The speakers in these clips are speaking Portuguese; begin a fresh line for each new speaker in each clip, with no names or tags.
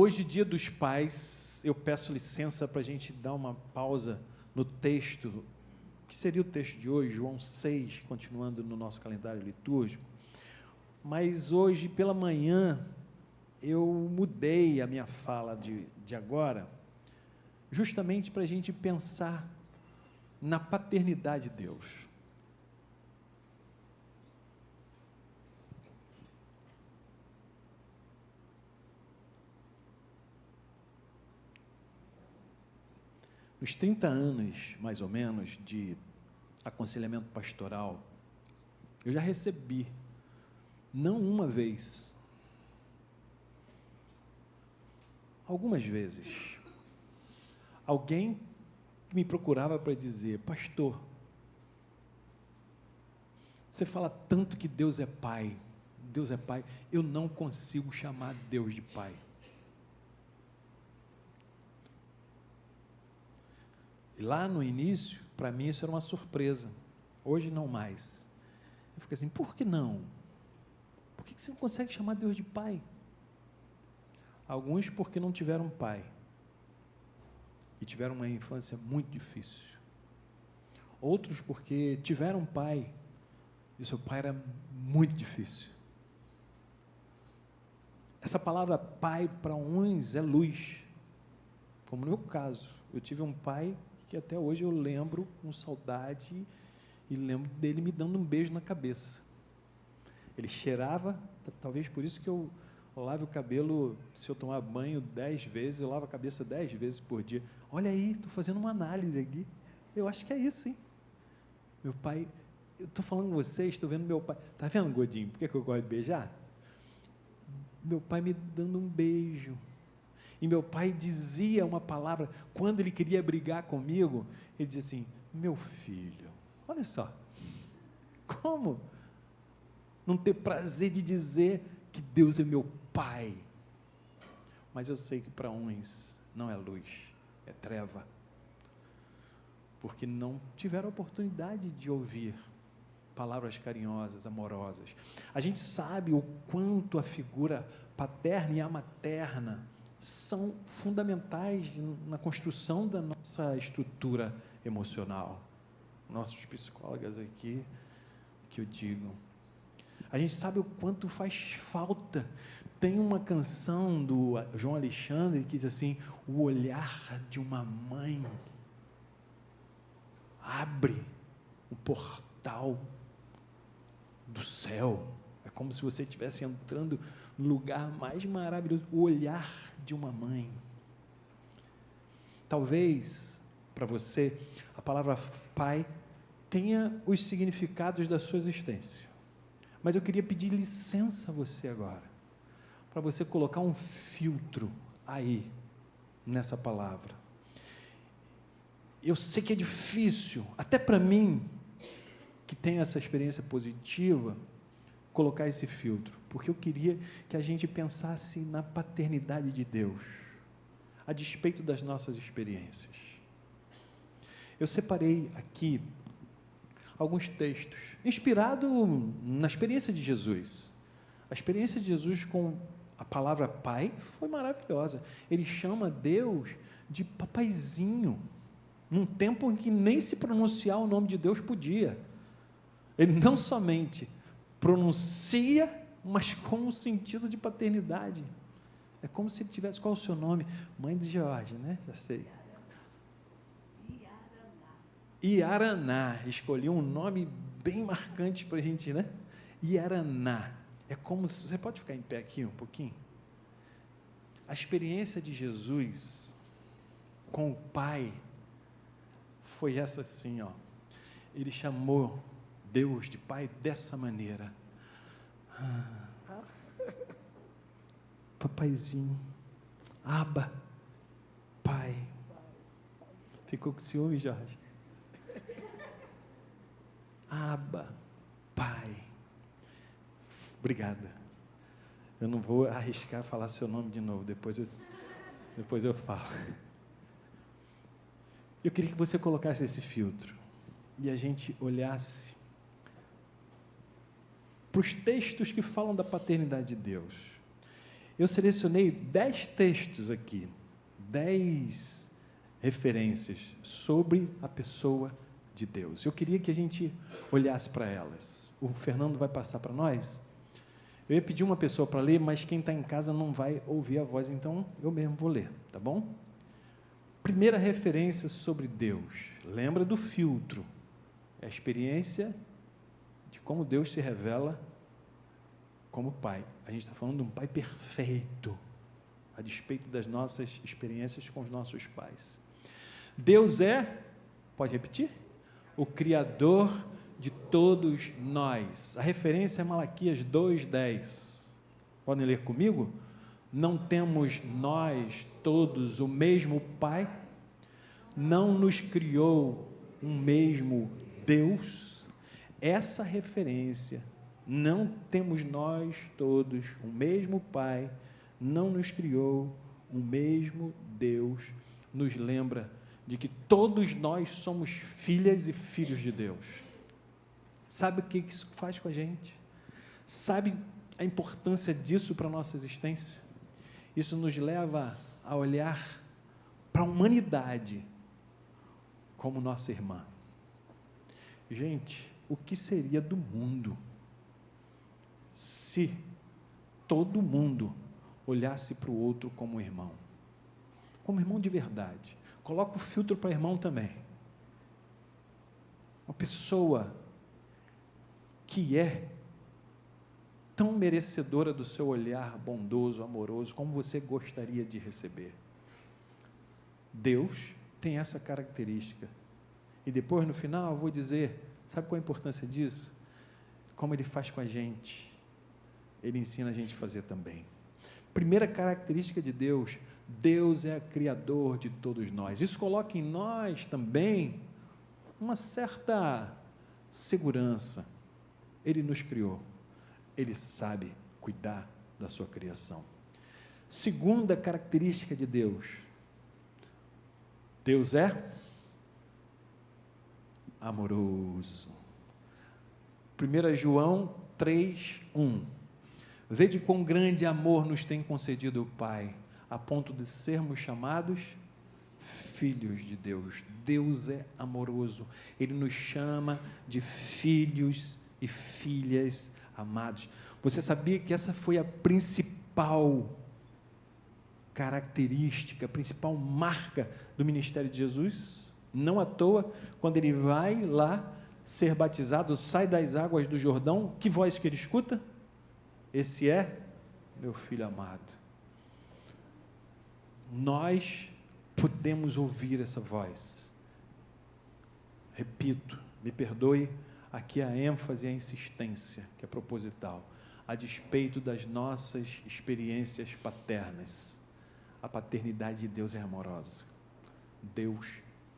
Hoje, Dia dos Pais, eu peço licença para a gente dar uma pausa no texto, que seria o texto de hoje, João 6, continuando no nosso calendário litúrgico. Mas hoje, pela manhã, eu mudei a minha fala de agora, justamente para a gente pensar na paternidade de Deus. Nos 30 anos, mais ou menos, de aconselhamento pastoral, eu já recebi, não uma vez, algumas vezes, alguém me procurava para dizer: pastor, você fala tanto que Deus é pai, eu não consigo chamar Deus de pai. E lá no início, para mim isso era uma surpresa, hoje não mais. Eu fico assim: por que não? Por que você não consegue chamar Deus de pai? Alguns porque não tiveram pai, e tiveram uma infância muito difícil. Outros porque tiveram pai, e seu pai era muito difícil. Essa palavra pai, para uns, é luz, como no meu caso. Eu tive um pai que até hoje eu lembro com saudade, e lembro dele me dando um beijo na cabeça. Ele cheirava, talvez por isso que eu lavo o cabelo, se eu tomar banho 10 vezes, eu lavo a cabeça 10 vezes por dia. Olha aí, estou fazendo uma análise aqui. Eu acho que é isso, hein? Meu pai, eu estou falando com vocês, estou vendo meu pai. Está vendo, Godinho, por que eu gosto de beijar? Meu pai me dando um beijo. E meu pai dizia uma palavra, quando ele queria brigar comigo, ele dizia assim: meu filho, olha só, como não ter prazer de dizer que Deus é meu pai? Mas eu sei que para uns não é luz, é treva, porque não tiveram oportunidade de ouvir palavras carinhosas, amorosas. A gente sabe o quanto a figura paterna e a materna são fundamentais na construção da nossa estrutura emocional. Nossos psicólogos aqui, que eu digo. A gente sabe o quanto faz falta. Tem uma canção do João Alexandre que diz assim: o olhar de uma mãe abre o portal do céu. É como se você estivesse entrando no lugar mais maravilhoso. O olhar de uma mãe. Talvez, para você, a palavra pai tenha os significados da sua existência. Mas eu queria pedir licença a você agora, para você colocar um filtro aí, nessa palavra. Eu sei que é difícil, até para mim, que tenho essa experiência positiva, colocar esse filtro, porque eu queria que a gente pensasse na paternidade de Deus, a despeito das nossas experiências. Eu separei aqui alguns textos, inspirado na experiência de Jesus. A experiência de Jesus com a palavra pai foi maravilhosa. Ele chama Deus de papaizinho, num tempo em que nem se pronunciar o nome de Deus podia. Ele não somente pronuncia, mas com um sentido de paternidade. É como se ele tivesse... Qual é o seu nome? Mãe de Jorge, né? Já sei. Iaraná. Escolhi um nome bem marcante para a gente, né? Iaraná. É como se... Você pode ficar em pé aqui um pouquinho? A experiência de Jesus com o Pai foi essa assim, ó. Ele chamou Deus de Pai dessa maneira. Papaizinho, Abba, Pai. Ficou com ciúme, Jorge? Abba, Pai. Obrigada. Eu não vou arriscar falar seu nome de novo, depois eu falo. Eu queria que você colocasse esse filtro e a gente olhasse para os textos que falam da paternidade de Deus. Eu selecionei 10 textos aqui, 10 referências sobre a pessoa de Deus. Eu queria que a gente olhasse para elas. O Fernando vai passar para nós. Eu ia pedir uma pessoa para ler, mas quem está em casa não vai ouvir a voz, então eu mesmo vou ler, tá bom? Primeira referência sobre Deus. Lembra do filtro. É a experiência de como Deus se revela como Pai. A gente está falando de um Pai perfeito, a despeito das nossas experiências com os nossos pais. Deus é, pode repetir? O Criador de todos nós. A referência é Malaquias 2:10. Podem ler comigo? Não temos nós todos o mesmo Pai? Não nos criou um mesmo Deus? Essa referência, não temos nós todos o mesmo Pai, não nos criou o mesmo Deus, nos lembra de que todos nós somos filhas e filhos de Deus. Sabe o que isso faz com a gente? Sabe a importância disso para a nossa existência? Isso nos leva a olhar para a humanidade como nossa irmã. Gente, o que seria do mundo se todo mundo olhasse para o outro como irmão de verdade? Coloca o filtro para irmão também. Uma pessoa que é tão merecedora do seu olhar bondoso, amoroso, como você gostaria de receber. Deus tem essa característica. E depois, no final, eu vou dizer, sabe qual a importância disso? Como Ele faz com a gente. Ele ensina a gente a fazer também. Primeira característica de Deus, Deus é o Criador de todos nós. Isso coloca em nós também uma certa segurança. Ele nos criou, Ele sabe cuidar da sua criação. Segunda característica de Deus, Deus é amoroso. 1 João 3:1. Vede quão grande amor nos tem concedido o Pai, a ponto de sermos chamados filhos de Deus. Deus é amoroso, Ele nos chama de filhos e filhas amados. Você sabia que essa foi a principal característica, a principal marca do ministério de Jesus? Não à toa, quando Ele vai lá ser batizado, sai das águas do Jordão, que voz que Ele escuta? Esse é meu Filho amado. Nós podemos ouvir essa voz. Repito, me perdoe, aqui a ênfase e a insistência, que é proposital, a despeito das nossas experiências paternas. A paternidade de Deus é amorosa. Deus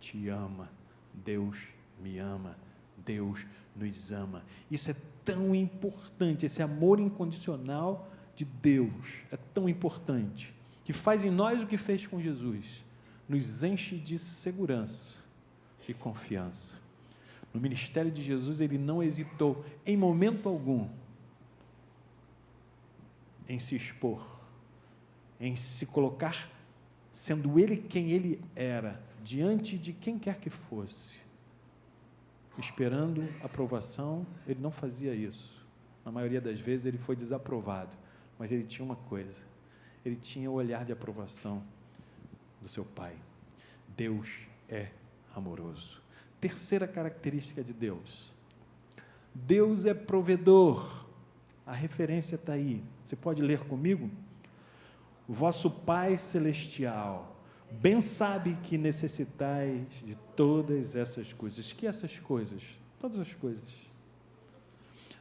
te ama, Deus me ama, Deus nos ama. Isso é tão importante, esse amor incondicional de Deus é tão importante, que faz em nós o que fez com Jesus, nos enche de segurança e confiança. No ministério de Jesus, Ele não hesitou em momento algum em se expor, em se colocar, sendo Ele quem Ele era, diante de quem quer que fosse, esperando aprovação. Ele não fazia isso. Na maioria das vezes Ele foi desaprovado, mas Ele tinha uma coisa, Ele tinha o olhar de aprovação do seu Pai. Deus é amoroso. Terceira característica de Deus, Deus é provedor. A referência está aí, você pode ler comigo? O vosso Pai Celestial bem sabe que necessitais de todas essas coisas. Que essas coisas? Todas as coisas.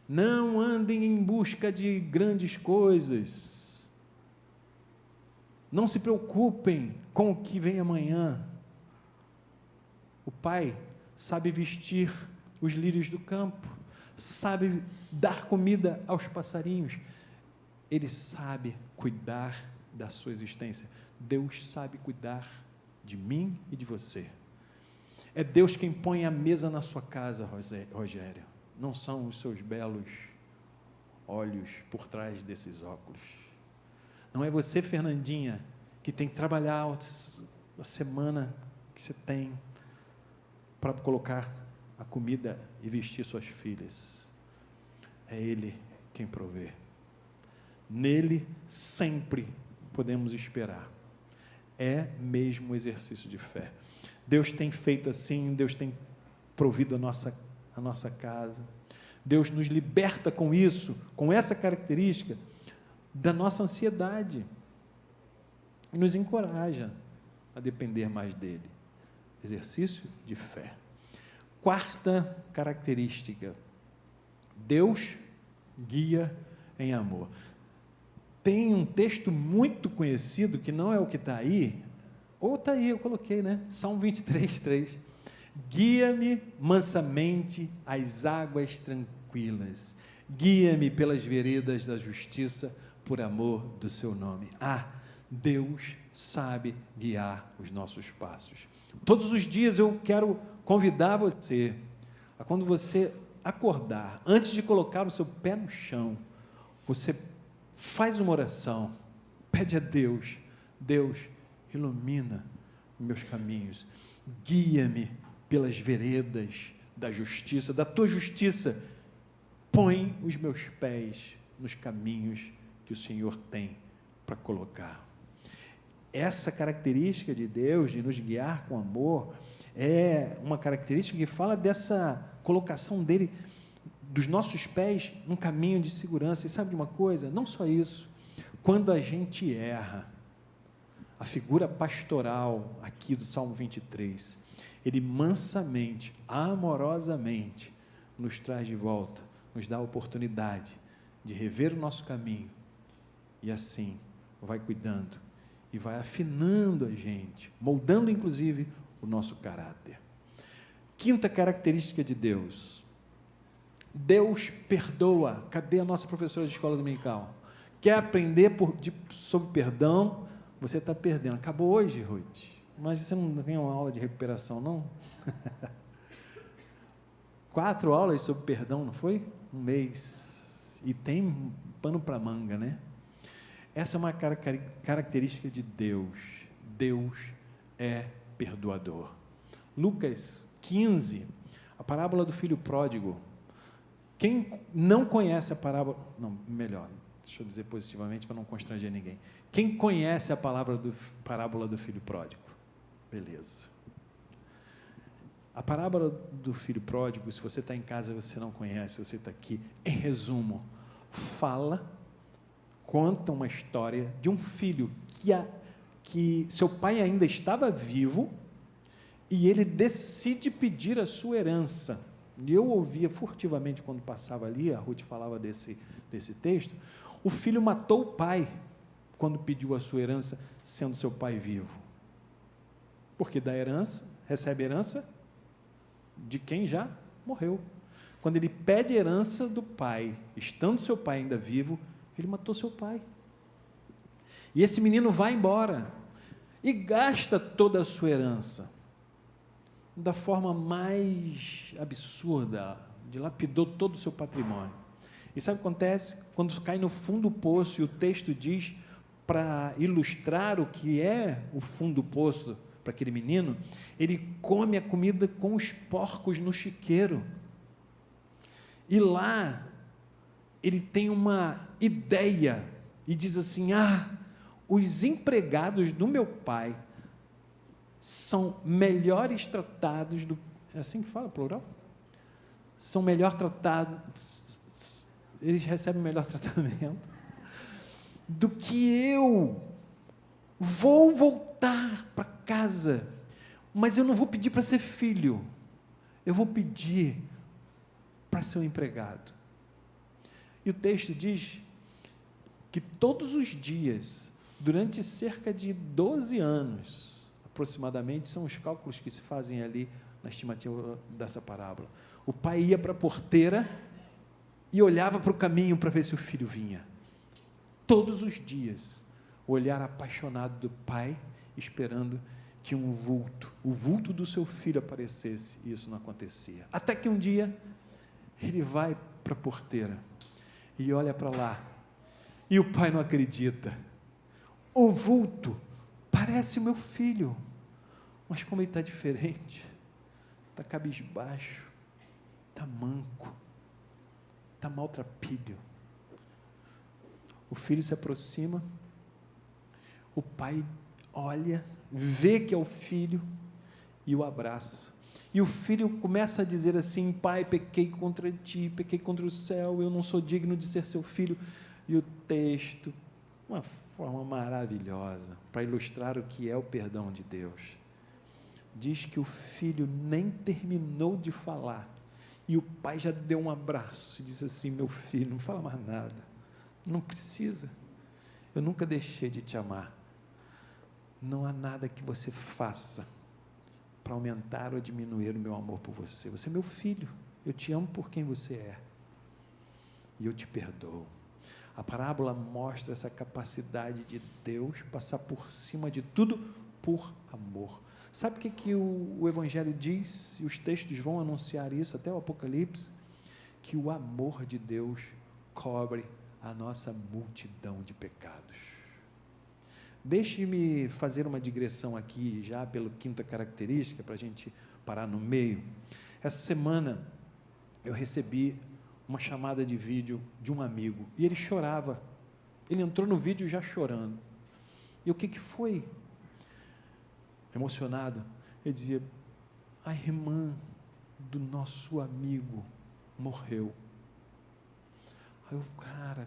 Não andem em busca de grandes coisas. Não se preocupem com o que vem amanhã. O Pai sabe vestir os lírios do campo, sabe dar comida aos passarinhos. Ele sabe cuidar da sua existência. Deus sabe cuidar de mim e de você. É Deus quem põe a mesa na sua casa, Rogério. Não são os seus belos olhos por trás desses óculos. Não é você, Fernandinha, que tem que trabalhar a semana que você tem para colocar a comida e vestir suas filhas. É Ele quem provê. Nele sempre podemos esperar. É mesmo um exercício de fé. Deus tem feito assim, Deus tem provido a nossa casa. Deus nos liberta com isso, com essa característica da nossa ansiedade. E nos encoraja a depender mais dele. Exercício de fé. Quarta característica: Deus guia em amor. Tem um texto muito conhecido, que não é o que está aí, ou está aí, eu coloquei, né? Salmo 23, 3. Guia-me mansamente às águas tranquilas, guia-me pelas veredas da justiça, por amor do seu nome. Deus sabe guiar os nossos passos. Todos os dias eu quero convidar você a, quando você acordar, antes de colocar o seu pé no chão, você faz uma oração, pede a Deus: Deus, ilumina meus caminhos, guia-me pelas veredas da justiça, da tua justiça, põe os meus pés nos caminhos que o Senhor tem para colocar. Essa característica de Deus, de nos guiar com amor, é uma característica que fala dessa colocação dele, dos nossos pés, num caminho de segurança. E sabe de uma coisa? Não só isso, quando a gente erra, a figura pastoral aqui do Salmo 23, ele mansamente, amorosamente, nos traz de volta, nos dá a oportunidade de rever o nosso caminho, e assim vai cuidando e vai afinando a gente, moldando inclusive o nosso caráter. Quinta característica de Deus: Deus perdoa. Cadê a nossa professora de escola dominical? Quer aprender sobre perdão? Você está perdendo. Acabou hoje, Ruth, mas você não tem uma aula de recuperação, não? 4 aulas sobre perdão, não foi? 1 mês. E tem pano para manga, né? Essa é uma característica de Deus. Deus é perdoador. Lucas 15, a parábola do filho pródigo. Quem não conhece a parábola... Não, melhor, deixa eu dizer positivamente para não constranger ninguém. Quem conhece a parábola do filho pródigo? Beleza. A parábola do filho pródigo, se você está em casa e você não conhece, você está aqui, em resumo, conta uma história de um filho que seu pai ainda estava vivo e ele decide pedir a sua herança. E eu ouvia furtivamente quando passava ali, a Ruth falava desse texto, o filho matou o pai quando pediu a sua herança, sendo seu pai vivo. Porque recebe herança de quem já morreu. Quando ele pede herança do pai, estando seu pai ainda vivo, ele matou seu pai. E esse menino vai embora e gasta toda a sua herança da forma mais absurda, dilapidou todo o seu patrimônio. E sabe o que acontece? Quando cai no fundo do poço, e o texto diz, para ilustrar o que é o fundo do poço para aquele menino, ele come a comida com os porcos no chiqueiro. E lá, ele tem uma ideia, e diz assim: os empregados do meu pai são melhores tratados é assim que fala, plural? São melhor tratados, eles recebem melhor tratamento do que eu. Vou voltar para casa, mas eu não vou pedir para ser filho, eu vou pedir para ser um empregado. E o texto diz que todos os dias, durante cerca de 12 anos, aproximadamente, são os cálculos que se fazem ali na estimativa dessa parábola, o pai ia para a porteira e olhava para o caminho para ver se o filho vinha. Todos os dias, o olhar apaixonado do pai, esperando que o vulto do seu filho aparecesse, e isso não acontecia. Até que um dia, ele vai para a porteira e olha para lá, e o pai não acredita. o vulto parece o meu filho, mas como ele está diferente, está cabisbaixo, está manco, está maltrapilho. O filho se aproxima, o pai olha, vê que é o filho e o abraça. E o filho começa a dizer assim: pai, pequei contra ti, pequei contra o céu, eu não sou digno de ser seu filho. E o texto, uma forma maravilhosa, para ilustrar o que é o perdão de Deus, diz que o filho nem terminou de falar, e o pai já deu um abraço, e disse assim: meu filho, não fala mais nada, não precisa, eu nunca deixei de te amar, não há nada que você faça para aumentar ou diminuir o meu amor por você, você é meu filho, eu te amo por quem você é, e eu te perdoo. A parábola mostra essa capacidade de Deus passar por cima de tudo por amor. Sabe o que o Evangelho diz, e os textos vão anunciar isso, até o Apocalipse? Que o amor de Deus cobre a nossa multidão de pecados. Deixe-me fazer uma digressão aqui, já pela quinta característica, para a gente parar no meio. Essa semana, eu recebi uma chamada de vídeo de um amigo, e ele chorava, ele entrou no vídeo já chorando. E o que foi? Emocionado, ele dizia: a irmã do nosso amigo morreu. Aí eu, cara,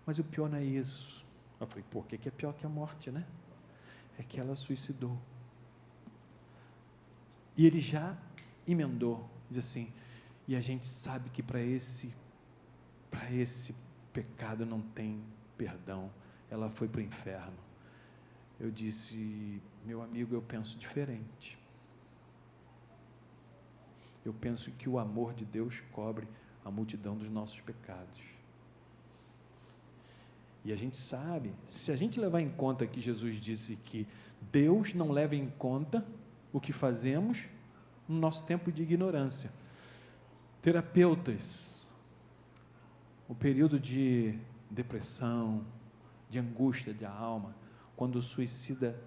mas o pior não é isso. Eu falei: pô, o que é pior que a morte, né? É que ela suicidou. E ele já emendou, diz assim: e a gente sabe que para esse pecado não tem perdão, ela foi para o inferno. Eu disse: meu amigo, eu penso diferente. Eu penso que o amor de Deus cobre a multidão dos nossos pecados. E a gente sabe, se a gente levar em conta que Jesus disse que Deus não leva em conta o que fazemos no nosso tempo de ignorância. Terapeutas, o período de depressão, de angústia da alma, quando o suicida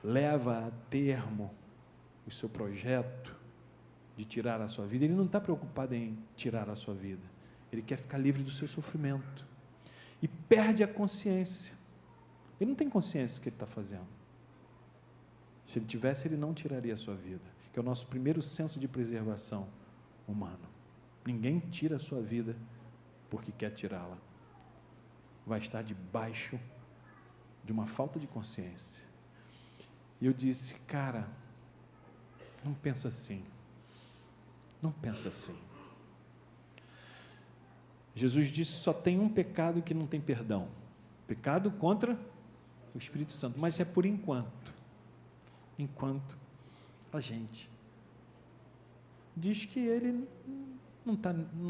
leva a termo o seu projeto de tirar a sua vida, ele não está preocupado em tirar a sua vida, ele quer ficar livre do seu sofrimento, e perde a consciência, ele não tem consciência do que ele está fazendo. Se ele tivesse, ele não tiraria a sua vida, que é o nosso primeiro senso de preservação humano. Ninguém tira a sua vida porque quer tirá-la, vai estar debaixo de uma falta de consciência. E eu disse: cara, não pensa assim, não pensa assim. Jesus disse: só tem um pecado que não tem perdão, pecado contra o Espírito Santo, mas é por enquanto a gente diz que ele não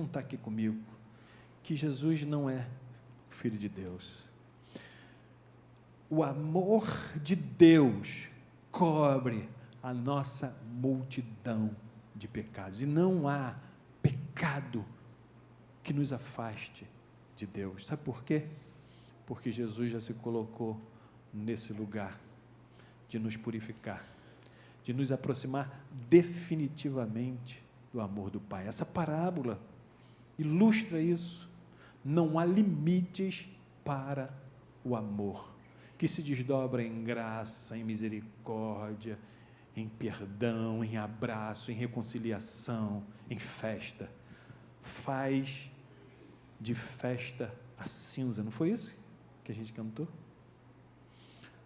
tá aqui comigo, que Jesus não é o Filho de Deus. O amor de Deus cobre a nossa multidão de pecados, e não há pecado que nos afaste de Deus. Sabe por quê? Porque Jesus já se colocou nesse lugar de nos purificar, de nos aproximar definitivamente do amor do Pai. Essa parábola ilustra isso. Não há limites para o amor, que se desdobra em graça, em misericórdia, em perdão, em abraço, em reconciliação, em festa. Faz de festa a cinza, não foi isso que a gente cantou?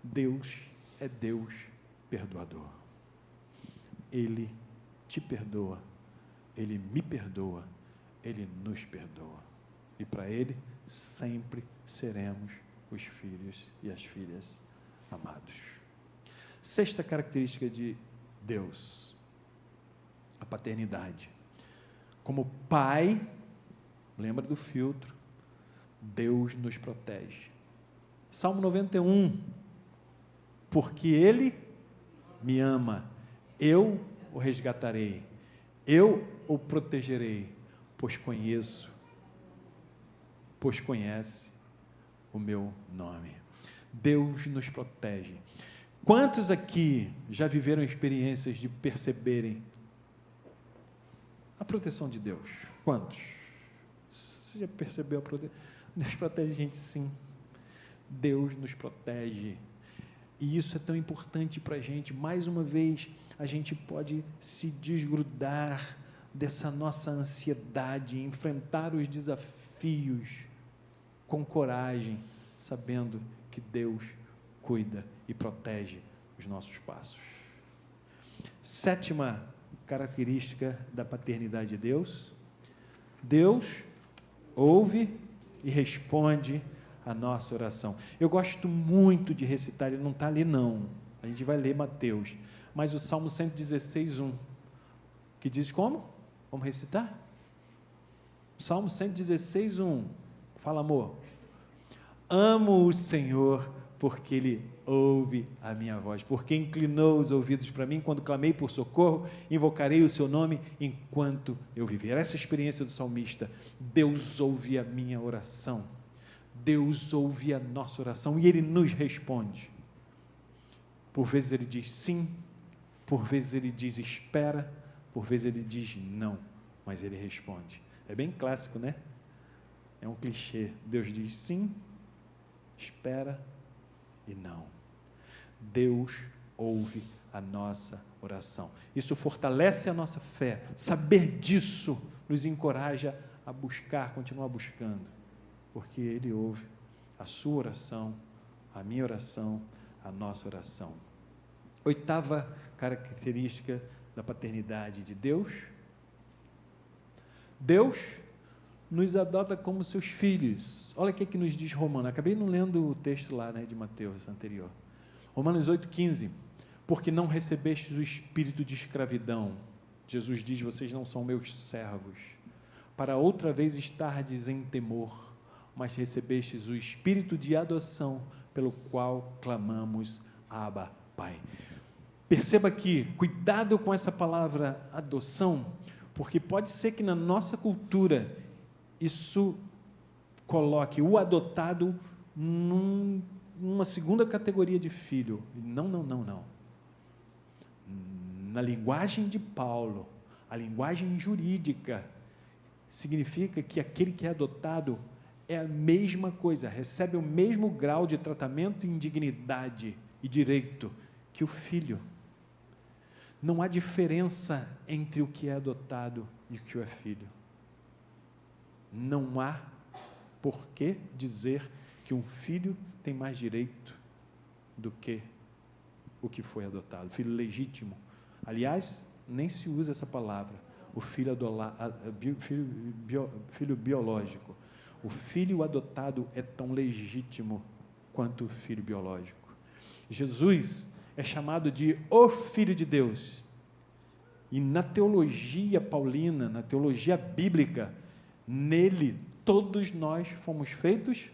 Deus é Deus perdoador. Ele te perdoa, Ele me perdoa, Ele nos perdoa. E para Ele sempre seremos os filhos e as filhas amados. Sexta característica de Deus: a paternidade. Como Pai, lembra do filtro, Deus nos protege. Salmo 91, porque Ele me ama, eu o resgatarei, eu o protegerei, pois conhece o meu nome. Deus nos protege. Quantos aqui já viveram experiências de perceberem a proteção de Deus? Quantos? Você já percebeu a proteção? Deus protege a gente, sim. Deus nos protege. E isso é tão importante para a gente. Mais uma vez, a gente pode se desgrudar dessa nossa ansiedade, enfrentar os desafios com coragem, sabendo que Deus cuida e protege os nossos passos. 7ª característica da paternidade de Deus: Deus ouve e responde a nossa oração. Eu gosto muito de recitar, ele não está ali não, a gente vai ler Mateus, mas o Salmo 116:1, que diz como? Vamos recitar? Salmo 116:1, fala, amor. Amo o Senhor, porque Ele ouve a minha voz, porque inclinou os ouvidos para mim, quando clamei por socorro, invocarei o seu nome enquanto eu viver. Essa é a experiência do salmista. Deus ouve a minha oração, Deus ouve a nossa oração, e Ele nos responde. Por vezes Ele diz sim, por vezes Ele diz espera, por vezes Ele diz não, mas Ele responde. É bem clássico, né? É um clichê. Deus diz sim, espera e não. Deus ouve a nossa oração. Isso fortalece a nossa fé. Saber disso nos encoraja a buscar, continuar buscando, porque Ele ouve a sua oração, a minha oração, a nossa oração. 8ª característica da paternidade de Deus: Deus nos adota como seus filhos. Olha o que nos diz Romanos. Acabei não lendo o texto lá, de Mateus anterior. Romanos 8,15. Porque não recebestes o espírito de escravidão. Jesus diz: vocês não são meus servos, para outra vez estardes em temor, mas recebestes o espírito de adoção, pelo qual clamamos, Abba, Pai. Perceba aqui, cuidado com essa palavra adoção, porque pode ser que na nossa cultura isso coloque o adotado numa segunda categoria de filho. Não. Na linguagem de Paulo, a linguagem jurídica, significa que aquele que é adotado é a mesma coisa, recebe o mesmo grau de tratamento, indignidade e direito que o filho. Não há diferença entre o que é adotado e o que é filho. Não há por que dizer que um filho tem mais direito do que o que foi adotado. Filho legítimo. Aliás, nem se usa essa palavra. O filho biológico. O filho adotado é tão legítimo quanto o filho biológico. Jesus é chamado de o Filho de Deus. E na teologia paulina, na teologia bíblica, nele todos nós fomos feitos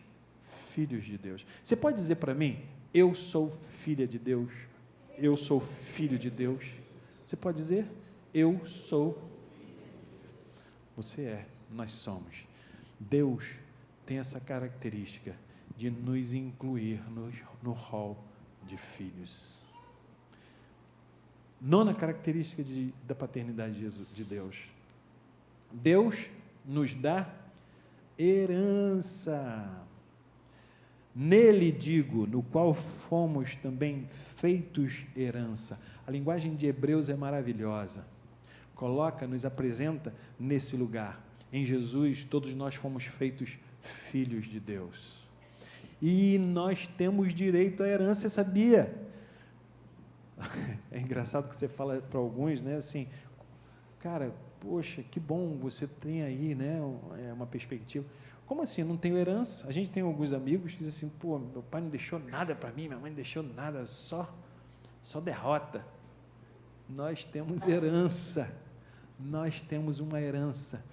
filhos de Deus. Você pode dizer para mim: eu sou filha de Deus, eu sou filho de Deus? Você pode dizer: eu sou. Você é, nós somos. Deus tem essa característica de nos incluir no rol de filhos. 9ª característica da paternidade de Deus: Deus nos dá herança. Nele, digo, no qual fomos também feitos herança. A linguagem de Hebreus é maravilhosa. Nos apresenta nesse lugar. Em Jesus, todos nós fomos feitos filhos de Deus. E nós temos direito à herança, sabia? É engraçado que você fala para alguns, assim, cara, poxa, que bom, você tem aí, uma perspectiva. Como assim, eu não tenho herança? A gente tem alguns amigos que dizem assim: pô, meu pai não deixou nada para mim, minha mãe não deixou nada, só derrota. Nós temos herança, nós temos uma herança,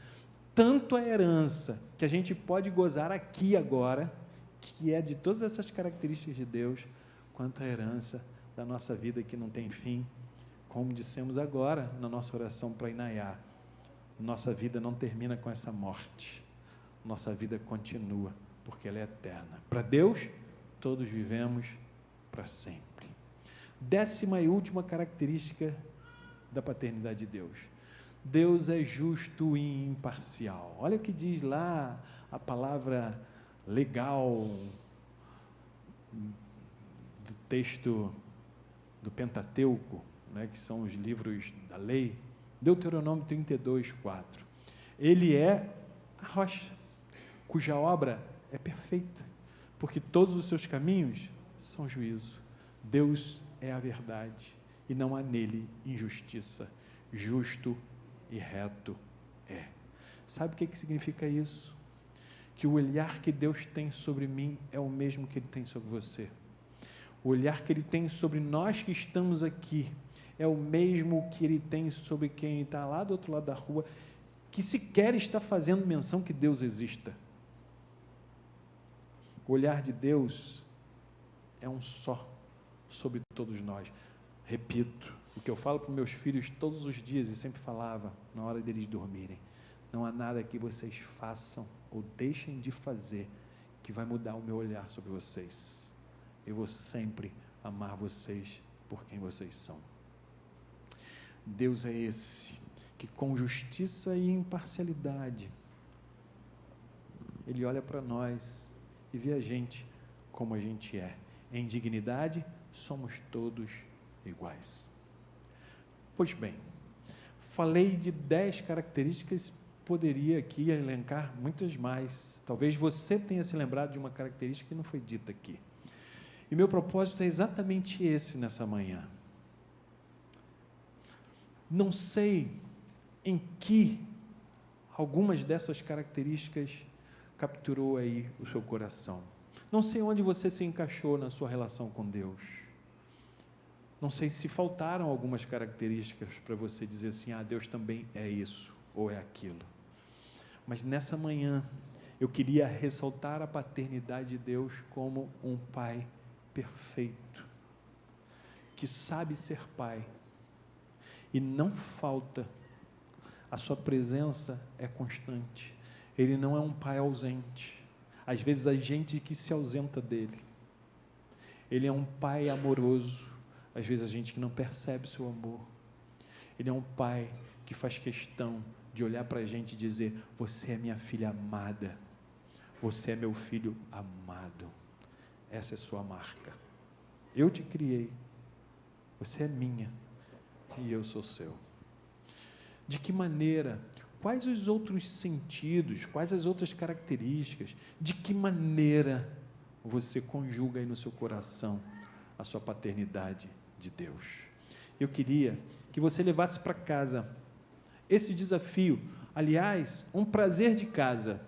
tanto a herança que a gente pode gozar aqui agora, que é de todas essas características de Deus, quanto a herança da nossa vida que não tem fim, como dissemos agora na nossa oração para Inaiá. Nossa vida não termina com essa morte, nossa vida continua, porque ela é eterna. Para Deus, todos vivemos para sempre. 10ª e última característica da paternidade de Deus: Deus é justo e imparcial. Olha o que diz lá a palavra legal do texto do Pentateuco, né, que são os livros da lei. Deuteronômio 32:4. Ele é a rocha, cuja obra é perfeita, porque todos os seus caminhos são juízo. Deus é a verdade, e não há nele injustiça. Justo e reto é. Sabe o que significa isso? Que o olhar que Deus tem sobre mim é o mesmo que Ele tem sobre você. O olhar que Ele tem sobre nós que estamos aqui é o mesmo que Ele tem sobre quem está lá do outro lado da rua, que sequer está fazendo menção que Deus exista. O olhar de Deus é um só sobre todos nós. Repito, o que eu falo para os meus filhos todos os dias e sempre falava na hora deles dormirem: não há nada que vocês façam ou deixem de fazer que vai mudar o meu olhar sobre vocês. Eu vou sempre amar vocês por quem vocês são. Deus é esse que, com justiça e imparcialidade, Ele olha para nós e vê a gente como a gente é. Em dignidade, somos todos iguais. Pois bem, falei de 10 características, poderia aqui elencar muitas mais. Talvez você tenha se lembrado de uma característica que não foi dita aqui. E meu propósito é exatamente esse nessa manhã. Não sei em que algumas dessas características capturou aí o seu coração. Não sei onde você se encaixou na sua relação com Deus. Não sei se faltaram algumas características para você dizer assim: ah, Deus também é isso ou é aquilo. Mas nessa manhã eu queria ressaltar a paternidade de Deus como um Pai perfeito, que sabe ser Pai, e não falta, a sua presença é constante. Ele não é um Pai ausente, às vezes a gente que se ausenta dele. Ele é um Pai amoroso, às vezes a gente que não percebe seu amor. Ele é um Pai que faz questão de olhar para a gente e dizer: você é minha filha amada, você é meu filho amado. Essa é sua marca. Eu te criei, você é minha e eu sou seu. De que maneira, quais os outros sentidos, quais as outras características, de que maneira você conjuga aí no seu coração a sua paternidade de Deus? Eu queria que você levasse para casa esse desafio, aliás, um prazer de casa,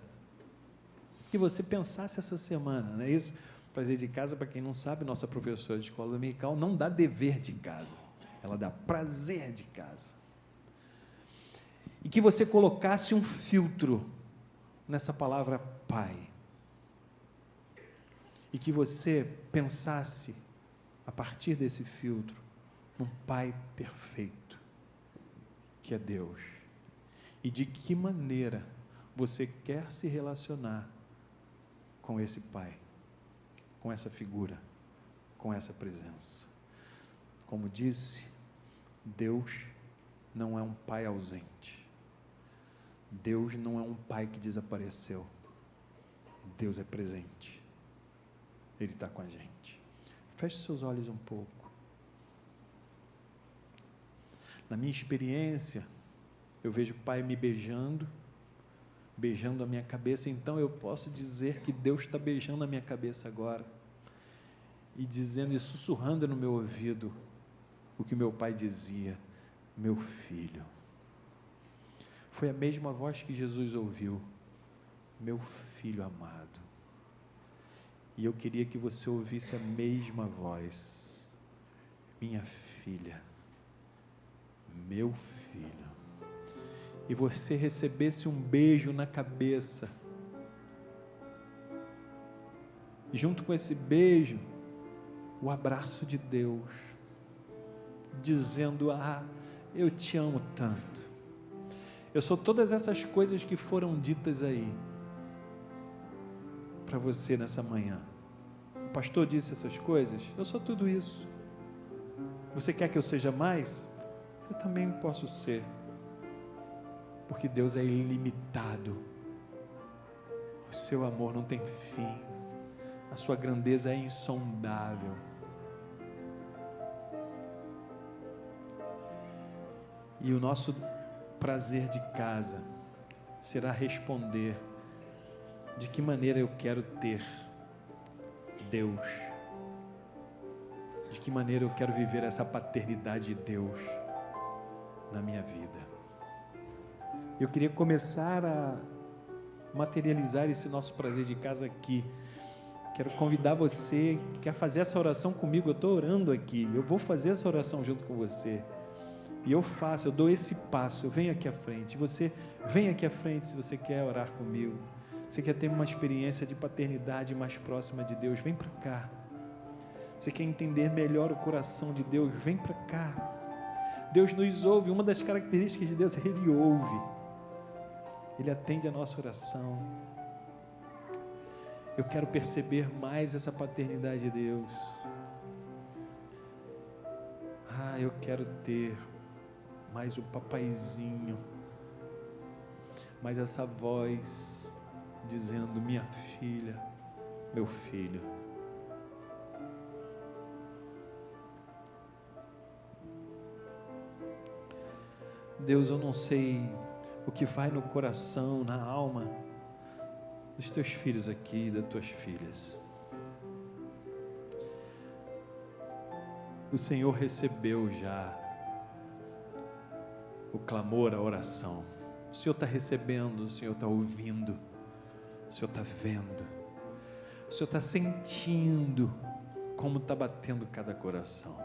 que você pensasse essa semana, não é isso? Prazer de casa, para quem não sabe, nossa professora de escola dominical não dá dever de casa, ela dá prazer de casa. E que você colocasse um filtro nessa palavra Pai, e que você pensasse, a partir desse filtro, num Pai perfeito, que é Deus, e de que maneira você quer se relacionar com esse Pai, com essa figura, com essa presença. Como disse, Deus não é um Pai ausente. Deus não é um Pai que desapareceu. Deus é presente. Ele está com a gente. Feche seus olhos um pouco. Na minha experiência, eu vejo o Pai me beijando a minha cabeça, então eu posso dizer que Deus está beijando a minha cabeça agora, e dizendo e sussurrando no meu ouvido o que meu pai dizia: meu filho. Foi a mesma voz que Jesus ouviu: meu filho amado. E eu queria que você ouvisse a mesma voz: minha filha, meu filho. E você recebesse um beijo na cabeça, e junto com esse beijo, o abraço de Deus, dizendo: ah, eu te amo tanto. Eu sou todas essas coisas que foram ditas aí, para você nessa manhã. pastor disse essas coisas, eu sou tudo isso. Você quer que eu seja mais? Eu também posso ser, porque Deus é ilimitado, o seu amor não tem fim, a sua grandeza é insondável. E o nosso prazer de casa será responder de que maneira eu quero ter Deus, de que maneira eu quero viver essa paternidade de Deus na minha vida. Eu queria começar a materializar esse nosso prazer de casa aqui. Quero convidar você que quer fazer essa oração comigo. Eu estou orando aqui, eu vou fazer essa oração junto com você. E eu dou esse passo, eu venho aqui à frente. Você vem aqui à frente se você quer orar comigo. Você quer ter uma experiência de paternidade mais próxima de Deus, vem para cá. Você quer entender melhor o coração de Deus, vem para cá. Deus nos ouve, uma das características de Deus é Ele ouve. Ele atende a nossa oração. Eu quero perceber mais essa paternidade de Deus. Eu quero ter mais o papaizinho, mais essa voz dizendo: minha filha, meu filho. Deus, eu não sei o que vai no coração, na alma dos teus filhos aqui, das tuas filhas. O Senhor recebeu já o clamor, a oração. O Senhor está recebendo, o Senhor está ouvindo, o Senhor está vendo, o Senhor está sentindo como está batendo cada coração.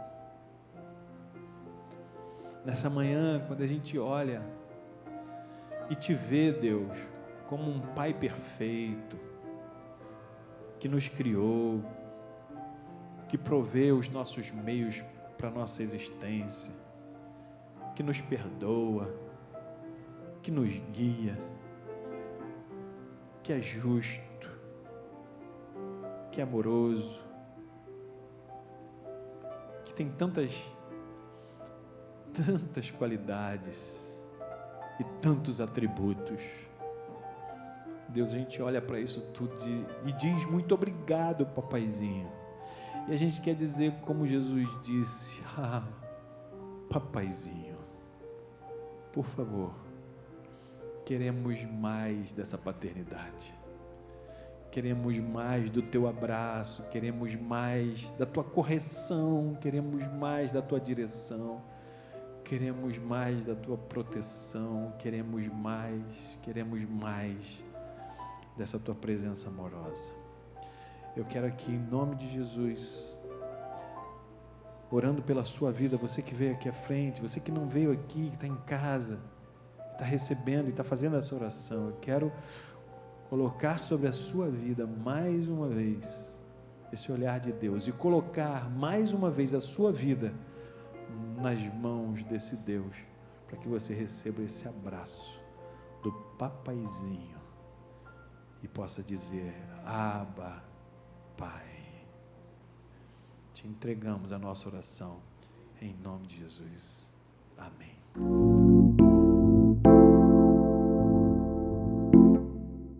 Nessa manhã, quando a gente olha e te vê, Deus, como um Pai perfeito, que nos criou, que provê os nossos meios para a nossa existência, que nos perdoa, que nos guia, que é justo, que é amoroso, que tem tantas qualidades e tantos atributos. Deus, a gente olha para isso tudo e diz: muito obrigado, papaizinho. E a gente quer dizer como Jesus disse: papaizinho, por favor, queremos mais dessa paternidade, queremos mais do teu abraço, queremos mais da tua correção, queremos mais da tua direção, queremos mais da tua proteção, queremos mais dessa tua presença amorosa. Eu quero aqui, em nome de Jesus, orando pela sua vida, você que veio aqui à frente, você que não veio aqui, que está em casa, está recebendo e está fazendo essa oração, eu quero colocar sobre a sua vida mais uma vez esse olhar de Deus e colocar mais uma vez a sua vida nas mãos desse Deus, para que você receba esse abraço do papaizinho e possa dizer: Abba, Pai. Te entregamos a nossa oração em nome de Jesus. Amém.